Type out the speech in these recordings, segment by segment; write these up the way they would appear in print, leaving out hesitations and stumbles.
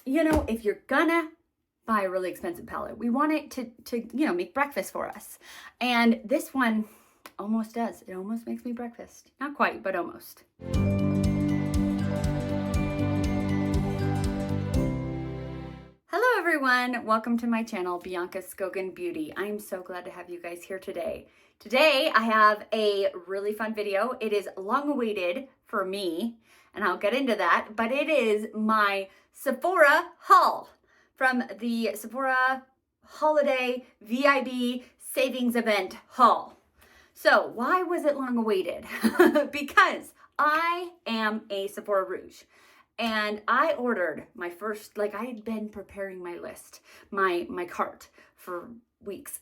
you know, if you're gonna buy a really expensive palette, we want it to you know, make breakfast for us. And this one almost does. It almost makes me breakfast. Not quite, but almost. Hello everyone, welcome to my channel, Bianca Skogan Beauty. I'm so glad to have you guys here today. Today I have a really fun video. It is long awaited for me, and I'll get into that, but it is my Sephora haul from the Sephora Holiday VIB Savings Event haul. So why was it long awaited? Because I am a Sephora Rouge. And I ordered my first, like I had been preparing my list, my cart for weeks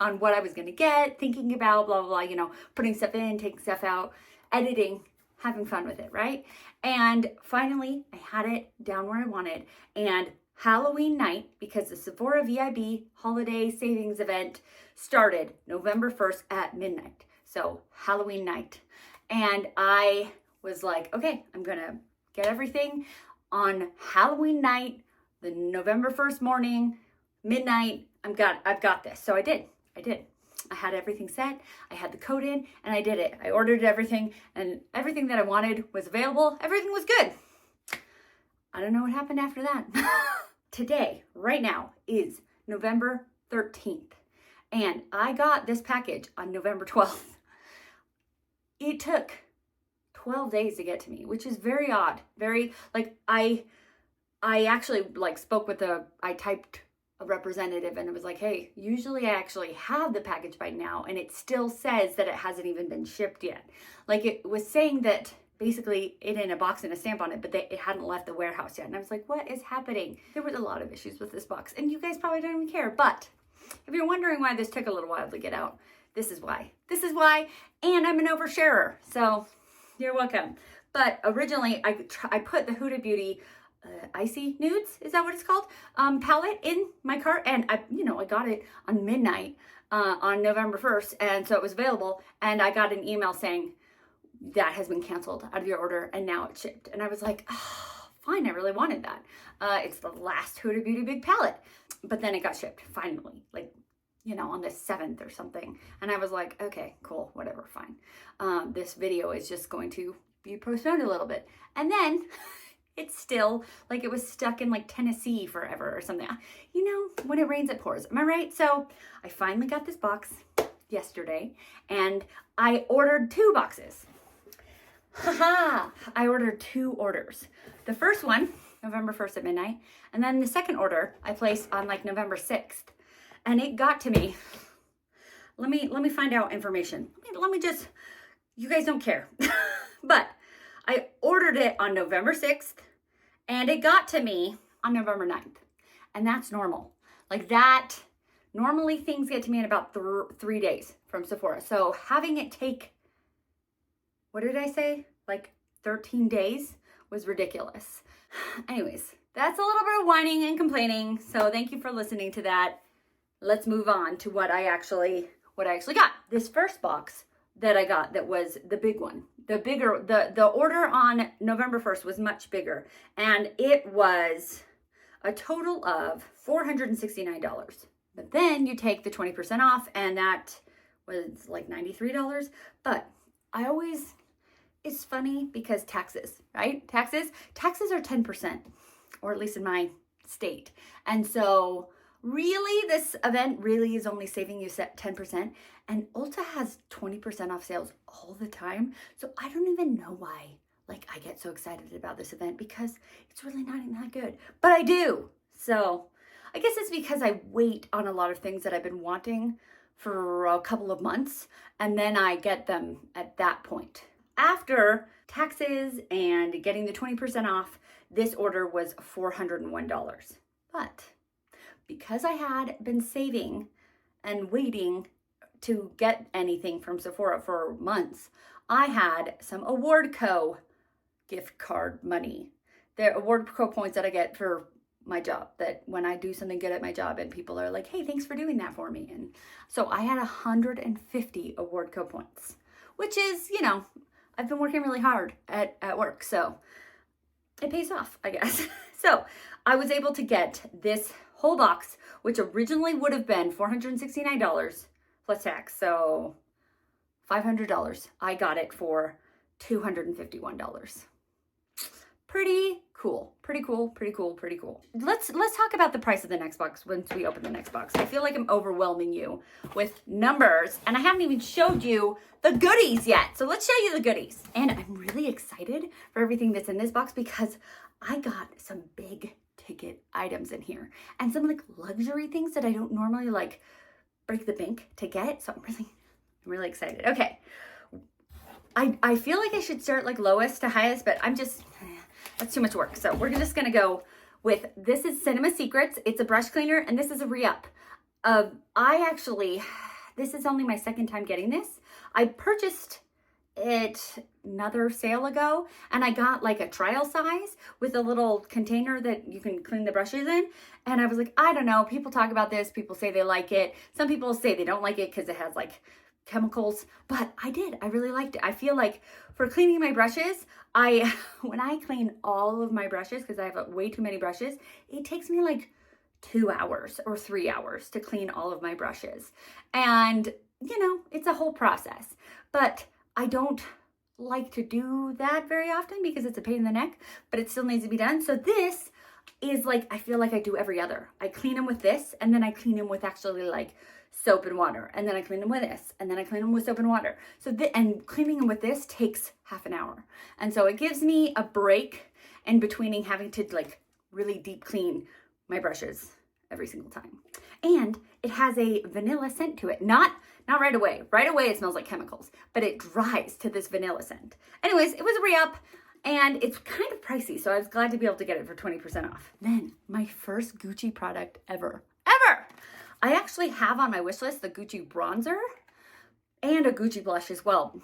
on what I was going to get, thinking about blah, blah, blah, you know, putting stuff in, taking stuff out, editing, having fun with it, right? And finally, I had it down where I wanted. And Halloween night, because the Sephora VIB Holiday Savings Event started November 1st at midnight. So Halloween night. And I was like, okay, I'm going to get everything on Halloween night, the November 1st morning, midnight. I've got this. So I did. I had everything set. I had the code in and I did it. I ordered everything and everything that I wanted was available. Everything was good. I don't know what happened after that. Today, right now, is November 13th. And I got this package on November 12th. It took 12 days to get to me, which is very odd. Very, like, I actually, like, spoke with I typed a representative and it was like, hey, usually I actually have the package by now and it still says that it hasn't even been shipped yet. Like, it was saying that basically it in a box and a stamp on it, but it hadn't left the warehouse yet. And I was like, what is happening? There was a lot of issues with this box and you guys probably don't even care. But if you're wondering why this took a little while to get out, this is why. This is why. And I'm an oversharer. So you're welcome. But originally I put the Huda Beauty Icy Nudes, is that what it's called? Palette in my cart. And I got it on midnight on November 1st. And so it was available. And I got an email saying that has been canceled out of your order and now it's shipped. And I was like, oh, fine, I really wanted that. It's the last Huda Beauty Big Palette. But then it got shipped finally, like, you know, on the 7th or something. And I was like, okay, cool, whatever, fine. This video is just going to be postponed a little bit. And then it's still, like, it was stuck in, like, Tennessee forever or something. You know, when it rains, it pours. Am I right? So I finally got this box yesterday, and I ordered 2 boxes. Haha! I ordered 2 orders. The first one, November 1st at midnight, and then the second order I placed on, like, November 6th. And it got to me. Let me find out information. Let me just, you guys don't care. But I ordered it on November 6th and it got to me on November 9th. And that's normal. Like that, normally things get to me in about 3 days from Sephora. So having it take, what did I say? Like 13 days was ridiculous. Anyways, that's a little bit of whining and complaining. So thank you for listening to that. Let's move on to what I actually got. This first box that I got that was the big one. The order on November 1st was much bigger. And it was a total of $469. But then you take the 20% off and that was like $93. But it's funny because taxes, right? Taxes are 10%, or at least in my state. And so really, this event really is only saving you 10%. And Ulta has 20% off sales all the time. So I don't even know why, like, I get so excited about this event because it's really not even that good. But I do. So I guess it's because I wait on a lot of things that I've been wanting for a couple of months. And then I get them at that point. After taxes and getting the 20% off, this order was $401. But because I had been saving and waiting to get anything from Sephora for months, I had some AwardCo gift card money. They're AwardCo points that I get for my job, that when I do something good at my job and people are like, hey, thanks for doing that for me. And so I had 150 AwardCo points, which is, you know, I've been working really hard at work, so it pays off, I guess. So I was able to get this whole box, which originally would have been $469 plus tax, so $500. I got it for $251. Pretty cool, pretty cool, pretty cool, pretty cool. Let's talk about the price of the next box once we open the next box. I feel like I'm overwhelming you with numbers, and I haven't even showed you the goodies yet. So let's show you the goodies. And I'm really excited for everything that's in this box because I got some big ticket items in here and some like luxury things that I don't normally like break the bank to get. So I'm really excited. Okay. I feel like I should start like lowest to highest, but that's too much work. So we're just going to go with, this is Cinema Secrets. It's a brush cleaner, and this is a re-up. This is only my second time getting this. I purchased it another sale ago, and I got like a trial size with a little container that you can clean the brushes in. And I was like, I don't know. People talk about this. People say they like it. Some people say they don't like it because it has like chemicals, but I did. I really liked it. I feel like for cleaning my brushes, when I clean all of my brushes, because I have way too many brushes, it takes me like 2 hours or 3 hours to clean all of my brushes. And, you know, it's a whole process, but I don't like to do that very often because it's a pain in the neck, but it still needs to be done. So this is like, I feel like I do every other. I clean them with this, and then I clean them with actually like soap and water, and then I clean them with this, and then I clean them with soap and water. So and cleaning them with this takes half an hour. And so it gives me a break in between having to like really deep clean my brushes every single time. And it has a vanilla scent to it. Not right away. Right away it smells like chemicals, but it dries to this vanilla scent. Anyways, it was a re-up, and it's kind of pricey, so I was glad to be able to get it for 20% off. Then my first Gucci product ever. I actually have on my wish list the Gucci bronzer and a Gucci blush as well.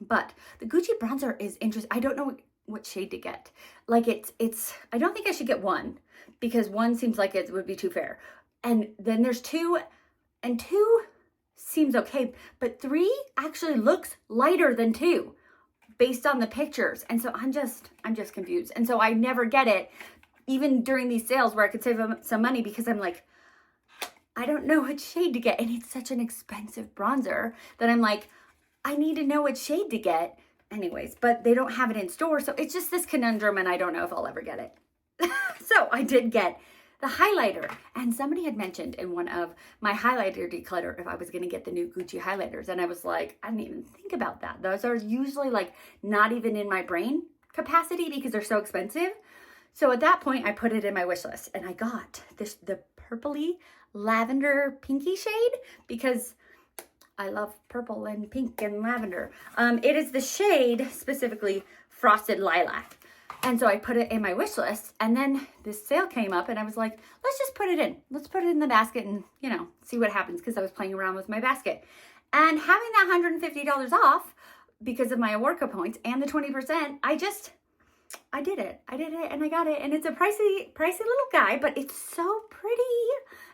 But the Gucci bronzer is interesting. I don't know what shade to get. Like I don't think I should get one because one seems like it would be too fair. And then there's two, and two seems okay, but three actually looks lighter than two based on the pictures. And so I'm just confused. And so I never get it, even during these sales where I could save some money, because I'm like, I don't know what shade to get. And it's such an expensive bronzer that I'm like, I need to know what shade to get. Anyways, but they don't have it in store. So it's just this conundrum, and I don't know if I'll ever get it. So I did get the highlighter. And somebody had mentioned in one of my highlighter declutter if I was going to get the new Gucci highlighters. And I was like, I didn't even think about that. Those are usually like not even in my brain capacity because they're so expensive. So at that point, I put it in my wish list, and I got the purpley lavender pinky shade because I love purple and pink and lavender. It is the shade specifically Frosted Lilac. And so I put it in my wish list, and then this sale came up, and I was like, let's just put it in. Let's put it in the basket and, you know, see what happens, because I was playing around with my basket. And having that $150 off because of my Awarka points and the 20%, I did it. And I got it. And it's a pricey little guy, but it's so pretty.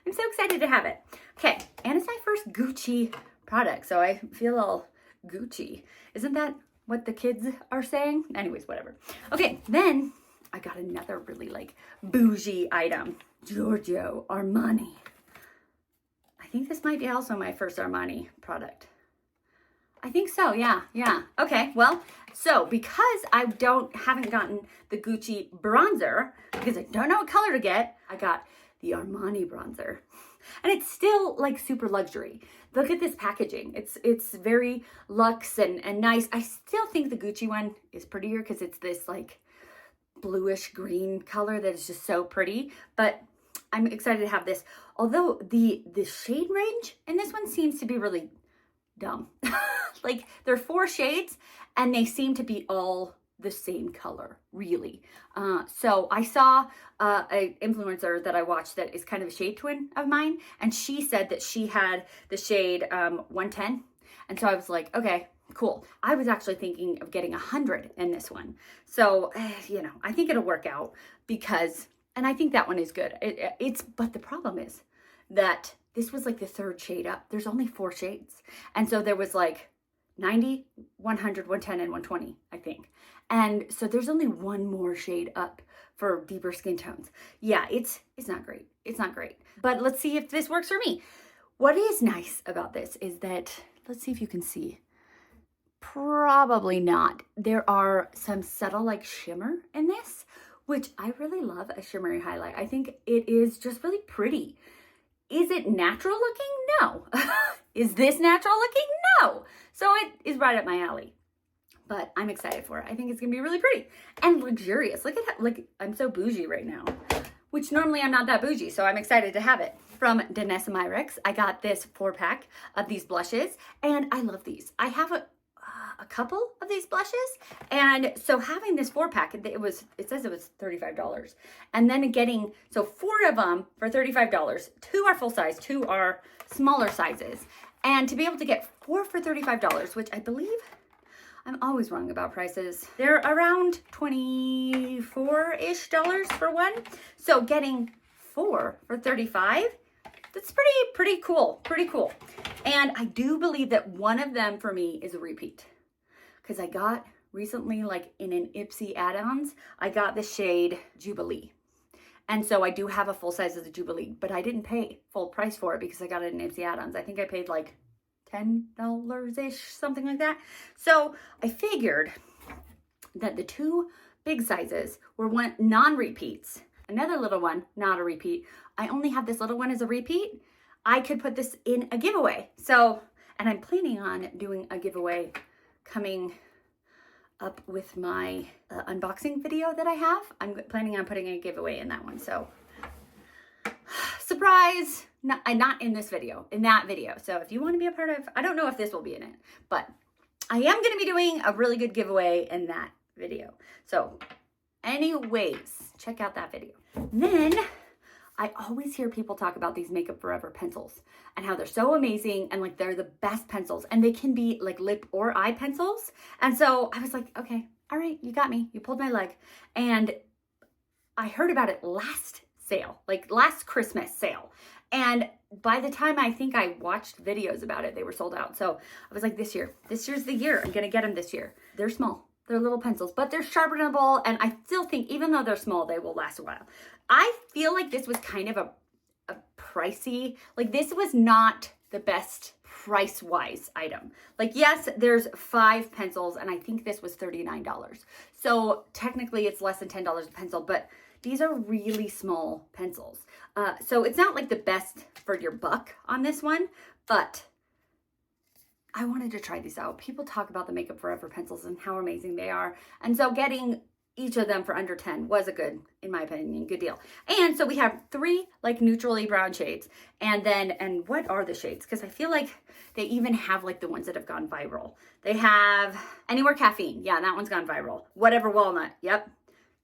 I'm so excited to have it. Okay. And it's my first Gucci product, so I feel all Gucci. Isn't that what the kids are saying? Anyways, whatever. Okay. Then I got another really like bougie item. Giorgio Armani. I think this might be also my first Armani product. I think so, yeah. Okay, well, so because I haven't gotten the Gucci bronzer, because I don't know what color to get, I got the Armani bronzer. And it's still like super luxury. Look at this packaging. It's very luxe and nice. I still think the Gucci one is prettier because it's this like bluish green color that is just so pretty. But I'm excited to have this. Although the shade range in this one seems to be really dumb. Like there are 4 shades and they seem to be all the same color, really. So I saw an influencer that I watched that is kind of a shade twin of mine, and she said that she had the shade 110. And so I was like, okay, cool. I was actually thinking of getting 100 in this one. So, you know, I think it'll work out because, and I think that one is good. But the problem is that this was like the 3rd shade up. There's only 4 shades. And so there was like 90, 100, 110, and 120, I think. And so there's only one more shade up for deeper skin tones. Yeah, it's not great. It's not great. But let's see if this works for me. What is nice about this is that, let's see if you can see. Probably not. There are some subtle like shimmer in this, which I really love a shimmery highlight. I think it is just really pretty. Is it natural looking? No. Is this natural looking? No. So it is right up my alley. But I'm excited for it. I think it's gonna be really pretty and luxurious. Look at how, like, I'm so bougie right now, which normally I'm not that bougie, so I'm excited to have it. From Danessa Myricks, I got this 4-pack of these blushes, and I love these. I have a couple of these blushes, and so having this 4-pack, it says it was $35, and then getting 4 of them for $35. 2 are full size, 2 are smaller sizes, and to be able to get 4 for $35, which I believe, I'm always wrong about prices, they're around $24-ish for one. So getting 4 for $35, that's pretty cool, And I do believe that one of them for me is a repeat, because I got recently, like in an Ipsy add-ons, I got the shade Jubilee. And so I do have a full size of the Jubilee, but I didn't pay full price for it because I got it in Ipsy add-ons. I think I paid like $10-ish, something like that. So I figured that the 2 big sizes were one non-repeats. Another little one, not a repeat. I only have this little one as a repeat. I could put this in a giveaway. So, and I'm planning on doing a giveaway coming up with my unboxing video that I have. I'm planning on putting a giveaway in that one. So, surprise, not in this video, in that video. So if you want to be a part of, I don't know if this will be in it, but I am going to be doing a really good giveaway in that video. So anyways, check out that video. Then I always hear people talk about these Makeup Forever pencils and how they're so amazing and like they're the best pencils, and they can be like lip or eye pencils. And so I was like, okay, all right, you got me. You pulled my leg. And I heard about it last sale, like last Christmas sale. And by the time I think I watched videos about it, they were sold out. So I was like, this year's the year. I'm going to get them this year. They're small. They're little pencils, but they're sharpenable. And I still think even though they're small, they will last a while. I feel like this was kind of a pricey, like this was not the best price-wise item. Like, yes, there's 5 pencils, and I think this was $39. So technically it's less than $10 a pencil, but these are really small pencils. So it's not like the best for your buck on this one, but I wanted to try these out. People talk about the Makeup Forever pencils and how amazing they are. And so getting each of them for under 10 was a good, in my opinion, good deal. And so we have 3 like neutrally brown shades. And then, and what are the shades? Because I feel like they even have like the ones that have gone viral. They have Anywhere Caffeine. Yeah, that one's gone viral. Whatever Walnut. Yep.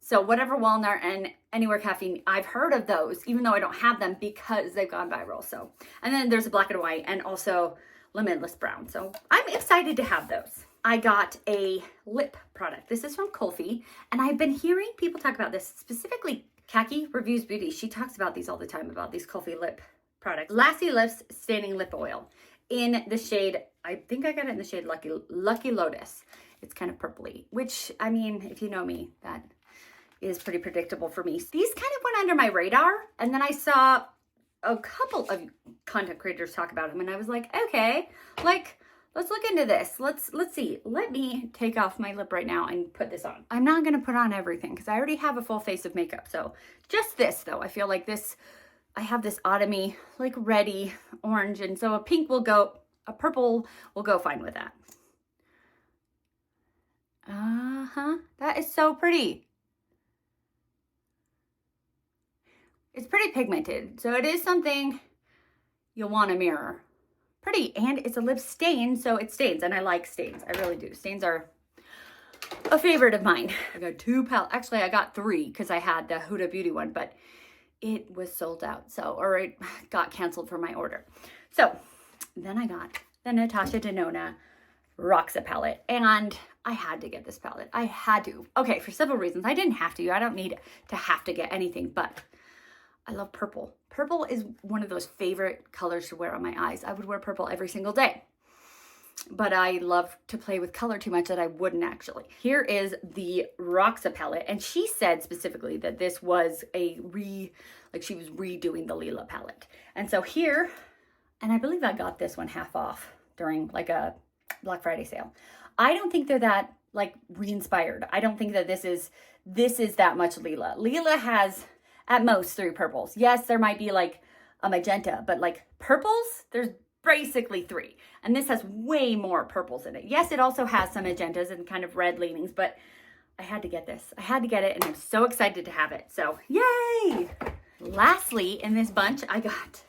So Whatever Walnut and Anywhere Caffeine, I've heard of those, even though I don't have them because they've gone viral. So, and then there's a Black and White and also Limitless Brown. So I'm excited to have those. I got a lip product. This is from Kulfi, and I've been hearing people talk about this, specifically Khaki Reviews Beauty. She talks about these all the time, about these Kulfi lip products. Lassi Lips Staining Lip Oil in the shade, I think I got it in the shade Lucky Lotus. It's kind of purpley, which, I mean, if you know me, that is pretty predictable for me. These kind of went under my radar, and then I saw a couple of content creators talk about them, and I was like, okay, like, let's look into this. Let's see. Let me take off my lip right now and put this on. I'm not gonna put on everything because I already have a full face of makeup. So just this though, I feel like this, I have this autumny, like reddy orange, and so a pink will go, a purple will go fine with that. That is so pretty. It's pretty pigmented, so it is something you'll want to mirror. Pretty, and it's a lip stain, so it stains, and I like stains. I really do. Stains are a favorite of mine. I got 2 palettes. Actually, I got 3 because I had the Huda Beauty one, but it was sold out, so, or it got canceled for my order. So then I got the Natasha Denona Roxa palette, and I had to get this palette. I had to. Okay, for several reasons. I didn't have to. I don't need to have to get anything, but I love purple. Purple is one of those favorite colors to wear on my eyes. I would wear purple every single day. but I love to play with color too much that I wouldn't actually. Here is the Roxa palette, and she said specifically that this was like she was redoing the Lila palette. And so here, and I believe I got this one half off during like a Black Friday sale. I don't think they're that like re-inspired. I don't think that this is that much Lila. Lila has at most 3 purples. Yes, there might be like a magenta, but like purples, there's basically 3. And this has way more purples in it. Yes, it also has some magentas and kind of red leanings, but I had to get this. I had to get it, and I'm so excited to have it. So yay! Lastly, in this bunch, I got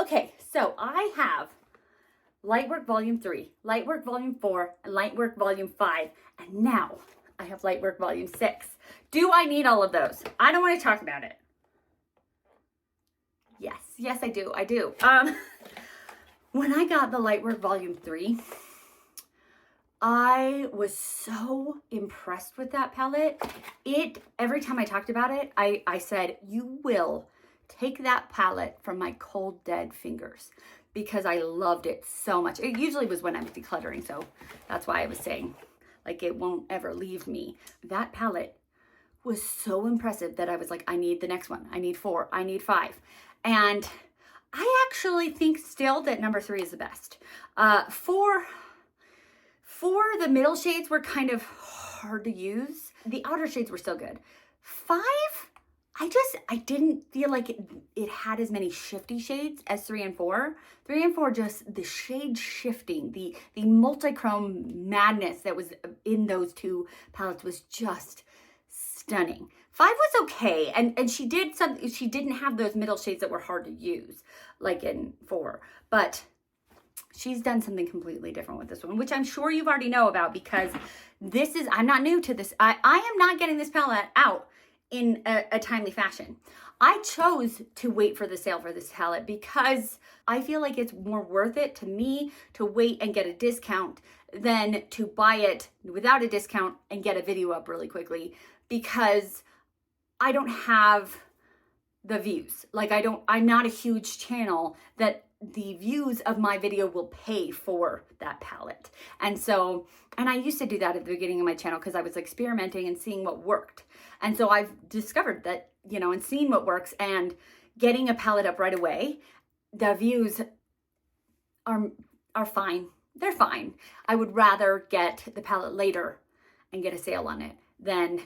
okay, so I have Lightwork Volume 3, Lightwork Volume 4, and Lightwork Volume 5, and now I have Lightwork Volume 6. Do I need all of those? I don't want to talk about it. Yes, I do. When I got the Lightwork Volume 3, I was so impressed with that palette. Every time I talked about it, I said, you will take that palette from my cold, dead fingers, because I loved it so much. It usually was when I'm decluttering, so that's why I was saying, like, it won't ever leave me. That palette was so impressive that I was like, I need the next one. I need 4. I need 5. And I actually think still that number 3 is the best. 4, the middle shades were kind of hard to use. The outer shades were still good. 5, I didn't feel like it had as many shifty shades as 3 and 4. 3 and 4, just the shade shifting, the multi-chrome madness that was in those 2 palettes was just stunning. 5 was okay, and she didn't have those middle shades that were hard to use, like in 4, but she's done something completely different with this one, which I'm sure you've already know about, because I'm not new to this. I am not getting this palette out in a timely fashion. I chose to wait for the sale for this palette because I feel like it's more worth it to me to wait and get a discount than to buy it without a discount and get a video up really quickly, because I don't have the views. Like I'm not a huge channel that the views of my video will pay for that palette. And I used to do that at the beginning of my channel because I was experimenting and seeing what worked. And so I've discovered that, and seeing what works and getting a palette up right away, the views are fine. They're fine. I would rather get the palette later and get a sale on it than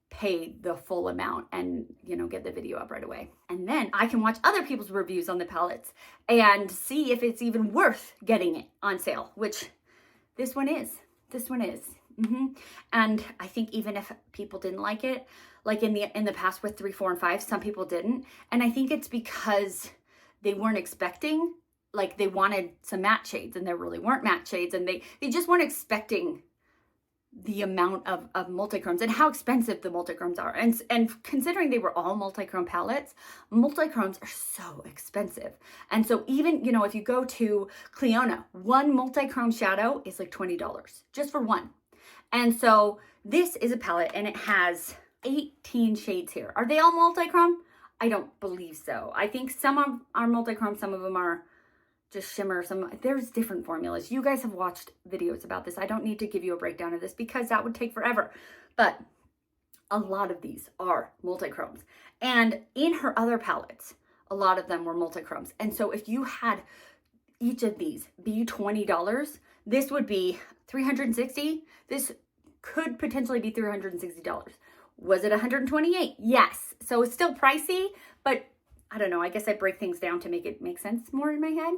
pay the full amount and, get the video up right away. And then I can watch other people's reviews on the palettes and see if it's even worth getting it on sale, which this one is. And I think even if people didn't like it, like in the past with 3, 4, and 5, some people didn't. And I think it's because they weren't expecting, like they wanted some matte shades and there really weren't matte shades, and they just weren't expecting the amount of multichromes and how expensive the multichromes are. And considering they were all multichrome palettes, multichromes are so expensive. And so even, if you go to Cleona, one multichrome shadow is like $20 just for one. And so this is a palette and it has 18 shades here. Are they all multichrome? I don't believe so. I think some are multichrome, some of them are just shimmer. There's different formulas. You guys have watched videos about this. I don't need to give you a breakdown of this because that would take forever. But a lot of these are multichromes. And in her other palettes, a lot of them were multichromes. And so if you had each of these be $20, this would be $360. This could potentially be $360. Was it $128? Yes. So it's still pricey, but I don't know. I guess I break things down to make it make sense more in my head.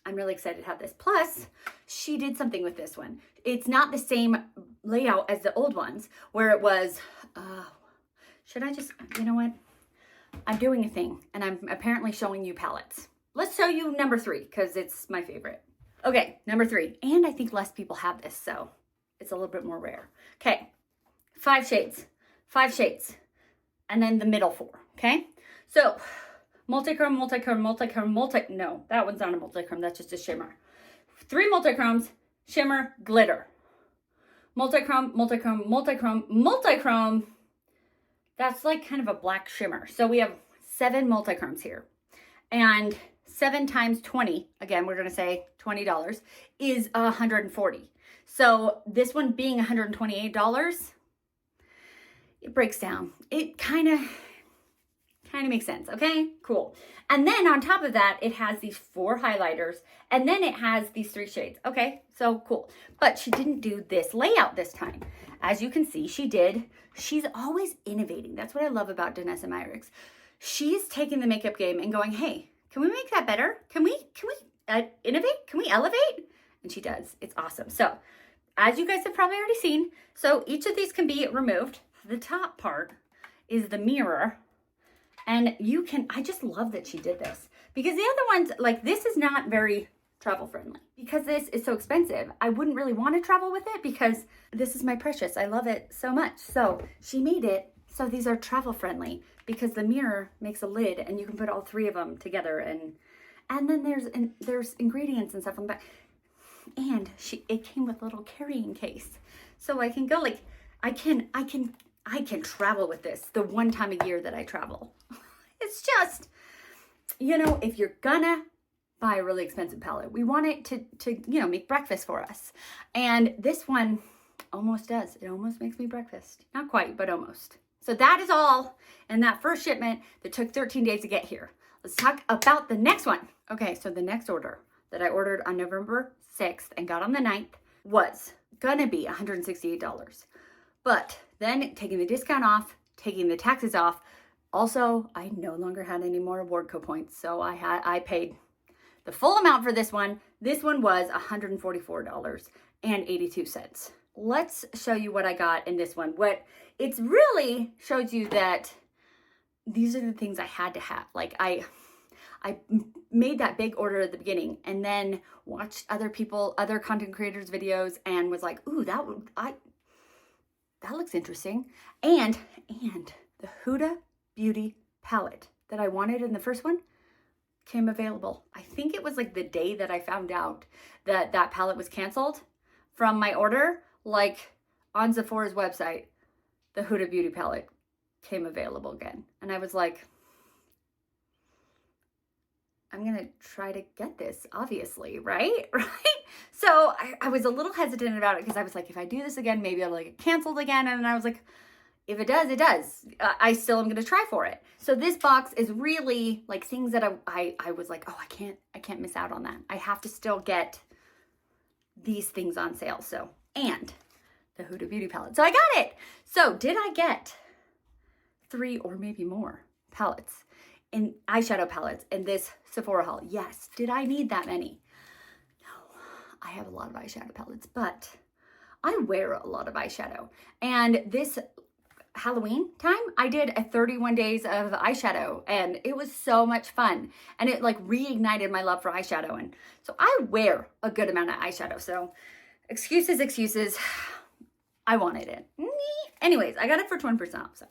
I'm really excited to have this. Plus, she did something with this one. It's not the same layout as the old ones where it was, should I just, you know what? I'm doing a thing and I'm apparently showing you palettes. Let's show you number 3 because it's my favorite. Okay, number 3. And I think less people have this, so it's a little bit more rare. Okay, 5 shades. And then the middle 4, okay? So, multichrome, no, that one's not a multichrome, that's just a shimmer. 3 multichromes, shimmer, glitter. Multichrome. That's like kind of a black shimmer. So we have 7 multichromes here. And 7 times 20, again, we're gonna say $20, is $140. So this one being $128, it breaks down. It kind of makes sense, okay? Cool. And then on top of that, it has these 4 highlighters, and then it has these 3 shades. Okay, so cool. But she didn't do this layout this time. As you can see, she's always innovating. That's what I love about Danessa Myricks. She's taking the makeup game and going, hey, can we make that better? Can we innovate? Can we elevate? And she does. It's awesome. So as you guys have probably already seen, so each of these can be removed. The top part is the mirror. And I just love that she did this, because the other ones, like, this is not very travel friendly because this is so expensive. I wouldn't really want to travel with it because this is my precious. I love it so much. So she made it so these are travel friendly because the mirror makes a lid and you can put all 3 of them together, and then there's ingredients and stuff on the back. And it came with a little carrying case. So I can go, like, I can travel with this the one time a year that I travel. It's just, if you're gonna buy a really expensive palette, we want it to make breakfast for us. And this one almost does. It almost makes me breakfast. Not quite, but almost. So that is all in that first shipment that took 13 days to get here. Let's talk about the next one. Okay, so the next order that I ordered on November 6th and got on the 9th was gonna be $168. But then taking the discount off, taking the taxes off, also, I no longer had any more Wardco points, so I paid the full amount for this one. This one was $144.82. Let's show you what I got in this one. What it's really shows you that these are the things I had to have. Like, I made that big order at the beginning and then watched other content creators' videos and was like, ooh, that looks interesting. And the Huda Beauty palette that I wanted in the first one came available. I think it was like the day that I found out that that palette was canceled from my order, like on Sephora's website, the Huda Beauty palette came available again. And I was like, I'm gonna try to get this, obviously, right? So I was a little hesitant about it because I was like, if I do this again, maybe I'll get canceled again. And I was like, if it does, it does. I still am gonna try for it. So this box is really like things that I was like, oh, I can't miss out on that. I have to still get these things on sale. So, and the Huda Beauty palette. So I got it. So did I get 3 or maybe more palettes in eyeshadow palettes in this Sephora haul? Yes. Did I need that many? No. I have a lot of eyeshadow palettes, but I wear a lot of eyeshadow. And this Halloween time, I did a 31 days of eyeshadow and it was so much fun. And it like reignited my love for eyeshadow. And so I wear a good amount of eyeshadow. So excuses. I wanted it. Anyways, I got it for 20% off. So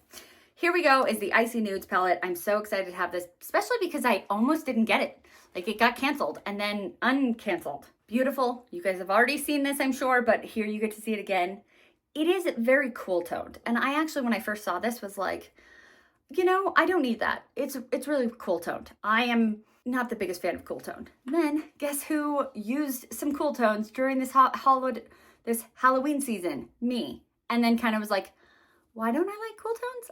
here we go is the Icy Nudes palette. I'm so excited to have this, especially because I almost didn't get it. Like, it got canceled and then uncanceled. Beautiful. You guys have already seen this, I'm sure, but here you get to see it again. It is very cool toned. And I actually, when I first saw this, was like, I don't need that. It's really cool toned. I am not the biggest fan of cool toned. Then guess who used some cool tones during this this Halloween season? Me. And then kind of was like, why don't I like cool tones?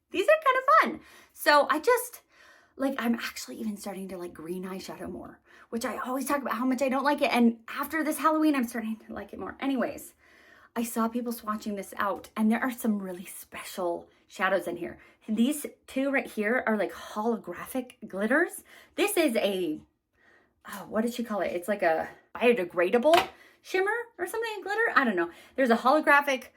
These are kind of fun. So I just, I'm actually even starting to like green eyeshadow more, which I always talk about how much I don't like it. And after this Halloween, I'm starting to like it more. Anyways, I saw people swatching this out and there are some really special shadows in here. And these 2 right here are like holographic glitters. This is what did she call it? It's like a biodegradable shimmer or something, glitter. I don't know. There's a holographic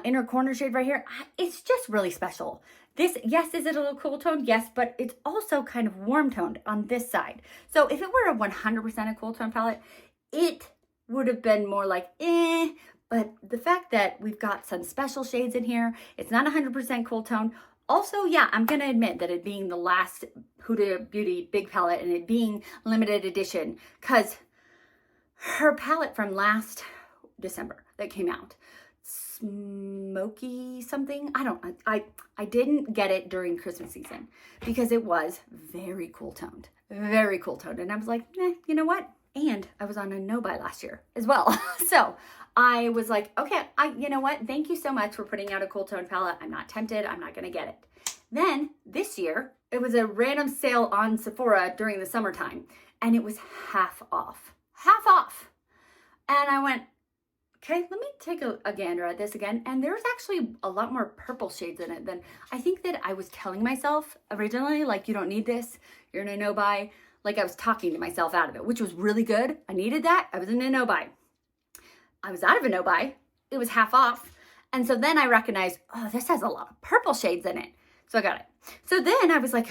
inner corner shade right here. It's just really special. This, yes, is it a little cool toned? Yes, but it's also kind of warm toned on this side. So if it were a 100% a cool tone palette, it would have been more like, but the fact that we've got some special shades in here, it's not 100% cool tone. Also, yeah, I'm going to admit that it being the last Huda Beauty big palette and it being limited edition, because her palette from last December that came out, smoky something, I didn't get it during Christmas season because it was very cool toned. very cool toned. And I was like, you know what? And I was on a no buy last year as well. So I was like, okay, you know what? Thank you so much for putting out a cool tone palette. I'm not tempted. I'm not going to get it. Then this year, it was a random sale on Sephora during the summertime, and it was half off. Half off. And I went, okay, let me take a gander at this again. And there's actually a lot more purple shades in it than I think that I was telling myself originally, like, you don't need this. You're in a no buy. Like, I was talking to myself out of it, which was really good. I needed that. I was in a no buy. I was out of a no buy. It was half off. And so then I recognized, oh, this has a lot of purple shades in it. So I got it. So then I was like,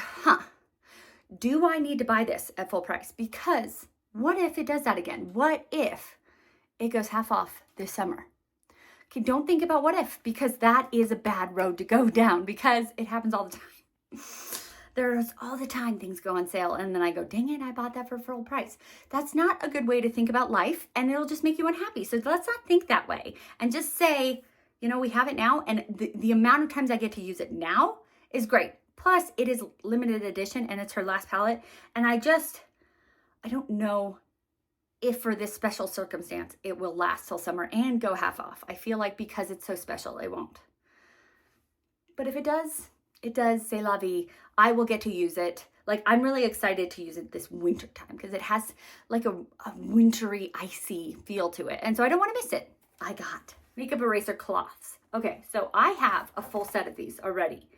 do I need to buy this at full price? Because what if it does that again? What if it goes half off this summer? Okay, don't think about what if, because that is a bad road to go down, because it happens all the time. There's all the time things go on sale, and then I go, dang it, I bought that for full price. That's not a good way to think about life, and it'll just make you unhappy. So let's not think that way, and just say, you know, we have it now, and the amount of times I get to use it now is great. Plus, it is limited edition, and it's her last palette, and I don't know if for this special circumstance, it will last till summer and go half off. I feel like because it's so special, it won't. But if it does, c'est la vie. I will get to use it. Like, I'm really excited to use it this winter time because it has like a wintry, icy feel to it. And so I don't want to miss it. I got makeup eraser cloths. Okay, so I have a full set of these already.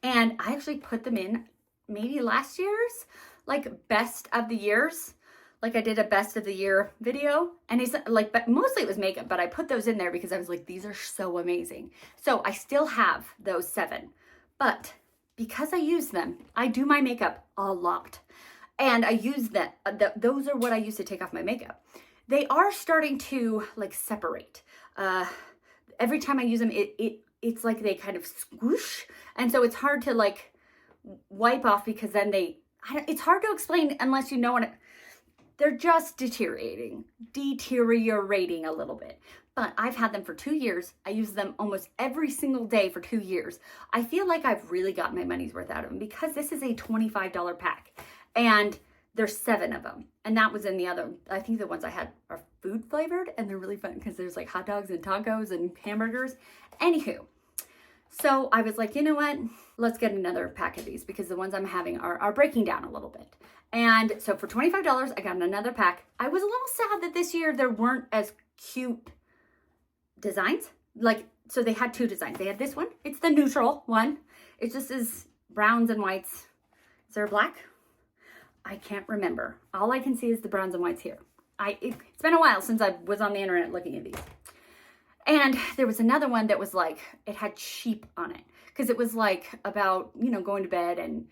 And I actually put them in maybe last year's, like, best of the years. Like, I did a best of the year video, and it's like, but mostly it was makeup, but I put those in there because I was like, these are so amazing. So I still have those 7, but because I use them, I do my makeup a lot, and I use that. Those are what I use to take off my makeup. They are starting to like separate. Every time I use them, it's like they kind of squish, and so it's hard to like wipe off because then it's hard to explain unless you know what they're just deteriorating a little bit. But I've had them for 2 years. I use them almost every single day for 2 years. I feel like I've really got my money's worth out of them because this is a $25 pack and there's 7 of them. And that was in the other, I think the ones I had are food flavored, and they're really fun because there's like hot dogs and tacos and hamburgers. Anywho, so I was like, you know what? Let's get another pack of these because the ones I'm having are breaking down a little bit. And so for $25, I got another pack. I was a little sad that this year there weren't as cute designs. Like, so they had 2 designs. They had this one. It's the neutral one. It just is browns and whites. Is there a black? I can't remember. All I can see is the browns and whites here. It's been a while since I was on the internet looking at these. And there was another one that was like, it had sheep on it. Because it was like about, you know, going to bed and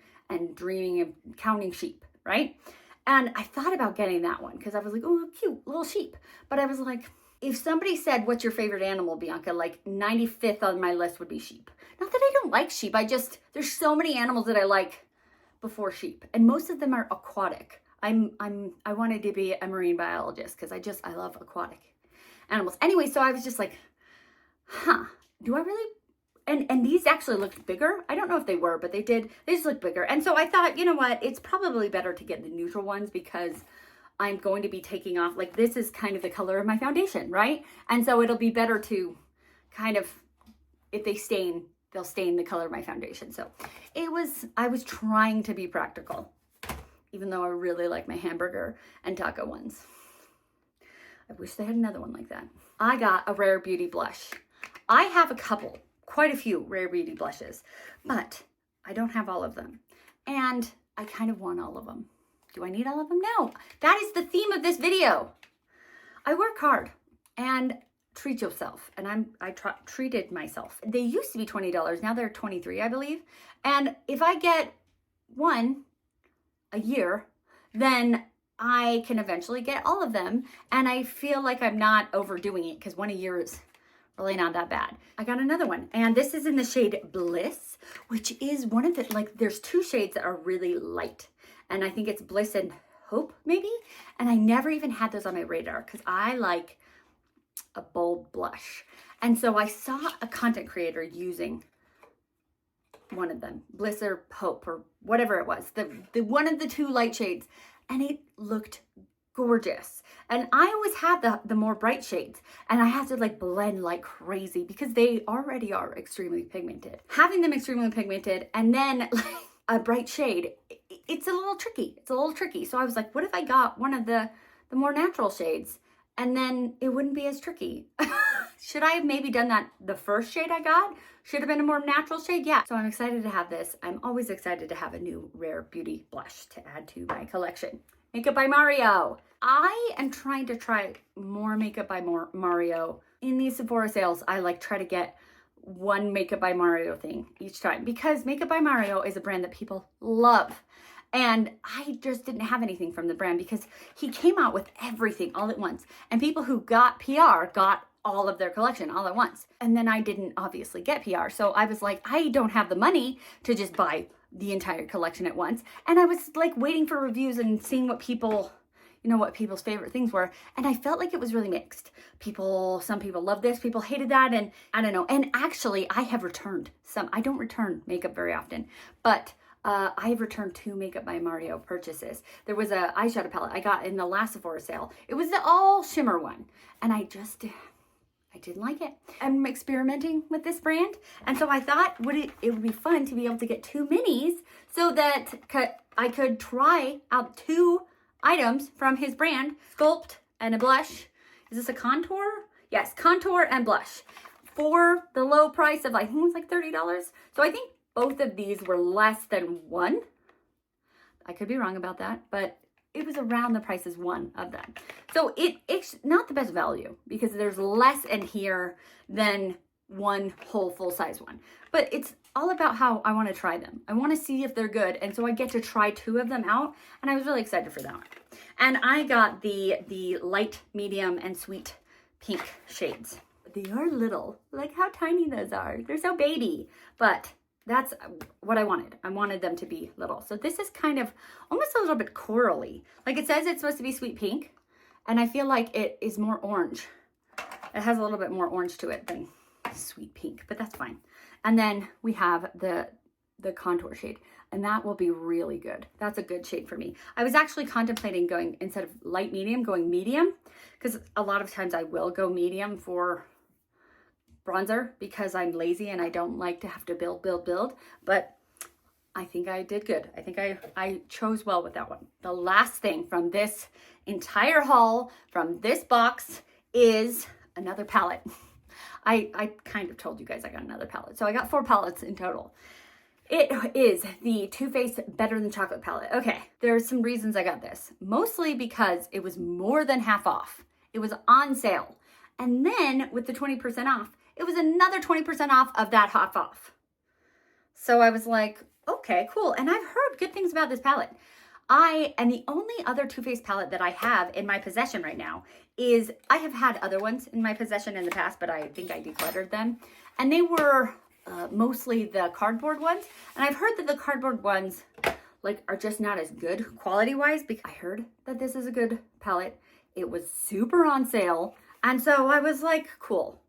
dreaming of counting sheep, right? And I thought about getting that one because I was like, oh, cute little sheep. But I was like, if somebody said, what's your favorite animal, Bianca? Like 95th on my list would be sheep. Not that I don't like sheep. There's so many animals that I like before sheep. And most of them are aquatic. I wanted to be a marine biologist because I love aquatic animals. Anyway, so I was just like, do I really? And these actually looked bigger. I don't know if they were, but they did. They just looked bigger. And so I thought, you know what? It's probably better to get the neutral ones because I'm going to be taking off, like, this is kind of the color of my foundation, right? And so it'll be better to kind of, if they stain, they'll stain the color of my foundation. So I was trying to be practical, even though I really like my hamburger and taco ones. I wish they had another one like that. I got a Rare Beauty blush. I have quite a few Rare Beauty blushes, but I don't have all of them. And I kind of want all of them. Do I need all of them? No. That is the theme of this video. I work hard and treat yourself. And I treated myself. They used to be $20. Now they're $23, I believe. And if I get one a year, then I can eventually get all of them. And I feel like I'm not overdoing it because one a year is really not that bad. I got another one, and this is in the shade Bliss, which is one of the, like, there's 2 shades that are really light. And I think it's Bliss and Hope, maybe. And I never even had those on my radar because I like a bold blush. And so I saw a content creator using one of them, Bliss or Hope or whatever it was, the one of the two light shades, and it looked gorgeous. And I always had the more bright shades, and I have to like blend like crazy because they already are extremely pigmented. Having them extremely pigmented and then like a bright shade, it's a little tricky. It's a little tricky. So I was like, what if I got one of the more natural shades, and then it wouldn't be as tricky? Should I have maybe done that the first shade I got? Should have been a more natural shade? Yeah. So I'm excited to have this. I'm always excited to have a new Rare Beauty blush to add to my collection. Makeup by Mario. I am trying to try more Makeup by Mario. In these Sephora sales, I like try to get one Makeup by Mario thing each time because Makeup by Mario is a brand that people love. And I just didn't have anything from the brand because he came out with everything all at once. And people who got PR got all of their collection all at once. And then I didn't obviously get PR. So I was like, I don't have the money to just buy the entire collection at once. And I was like waiting for reviews and seeing what people, you know, what people's favorite things were. And I felt like it was really mixed. Some people loved this, people hated that. And I don't know. And actually I have returned some. I don't return makeup very often, but I have returned 2 Makeup by Mario purchases. There was a eyeshadow palette I got in the last Sephora sale. It was the all shimmer one. And I didn't like it. I'm experimenting with this brand. And so I thought it would be fun to be able to get 2 minis so that I could try out 2 items from his brand, Sculpt and a blush. Is this a contour? Yes, contour and blush for the low price of, I think it was like $30. So I think both of these were less than 1. I could be wrong about that, but it was around the price as 1 of them. So it's not the best value because there's less in here than one whole full size one. But it's all about how I want to try them. I want to see if they're good. And so I get to try 2 of them out. And I was really excited for that. And I got the light, medium, and sweet pink shades. They are little. Like how tiny those are. They're so baby. But that's what I wanted. I wanted them to be little. So this is kind of almost a little bit corally. Like it says it's supposed to be sweet pink. And I feel like it is more orange. It has a little bit more orange to it than sweet pink, but that's fine. And then we have the contour shade. And that will be really good. That's a good shade for me. I was actually contemplating going, instead of light medium, going medium. Because a lot of times I will go medium for bronzer because I'm lazy and I don't like to have to build. But I think I did good. I think I chose well with that one. The last thing from this entire haul, from this box, is another palette. I kind of told you guys I got another palette. So I got 4 palettes in total. It is the Too Faced Better Than Chocolate palette. Okay, there's some reasons I got this. Mostly because it was more than half off. It was on sale. And then with the 20% off, it was another 20% off of that half off. So I was like, okay, cool. And I've heard good things about this palette. And the only other Too Faced palette that I have in my possession right now is, I have had other ones in my possession in the past, but I think I decluttered them. And they were mostly the cardboard ones. And I've heard that the cardboard ones like are just not as good quality wise, because I heard that this is a good palette. It was super on sale. And so I was like, cool,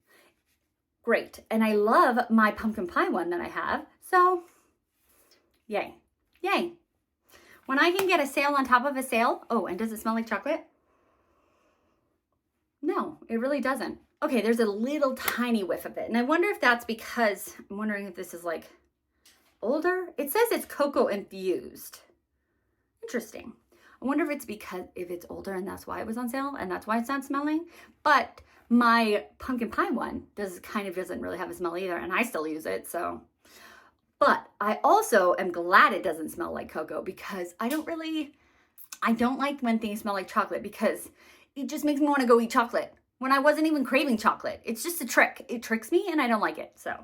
great. And I love my pumpkin pie one that I have. So yay, yay. When I can get a sale on top of a sale. Oh, and does it smell like chocolate? No, it really doesn't. Okay, there's a little tiny whiff of it. And I wonder if that's because, I'm wondering if this is like older. It says it's cocoa infused. Interesting. I wonder if it's because, if it's older and that's why it was on sale and that's why it's not smelling. But my pumpkin pie one doesn't really have a smell either, and I still use it, so. But I also am glad it doesn't smell like cocoa, because I don't like when things smell like chocolate, because it just makes me want to go eat chocolate when I wasn't even craving chocolate. It's just a trick. It tricks me and I don't like it. So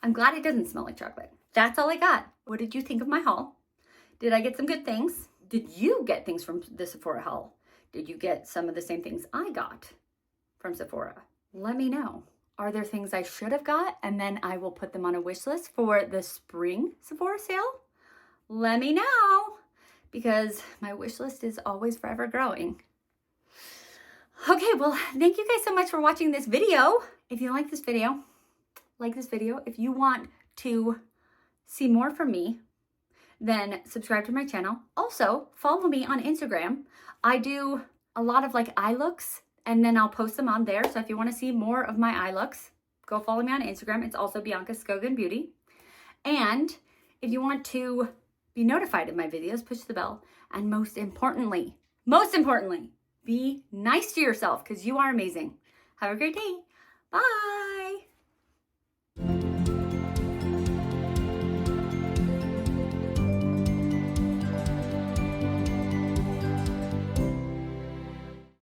I'm glad it doesn't smell like chocolate. That's all I got. What did you think of my haul? Did I get some good things? Did you get things from the Sephora haul? Did you get some of the same things I got from Sephora? Let me know. Are there things I should have got? And then I will put them on a wish list for the spring Sephora sale. Let me know, because my wish list is always forever growing. Okay, well, thank you guys so much for watching this video. If you like this video, like this video. If you want to see more from me, then subscribe to my channel. Also, follow me on Instagram. I do a lot of like eye looks, and then I'll post them on there. So if you want to see more of my eye looks, go follow me on Instagram. It's also Bianca Skogan Beauty. And if you want to be notified of my videos, push the bell. And most importantly, be nice to yourself because you are amazing. Have a great day. Bye.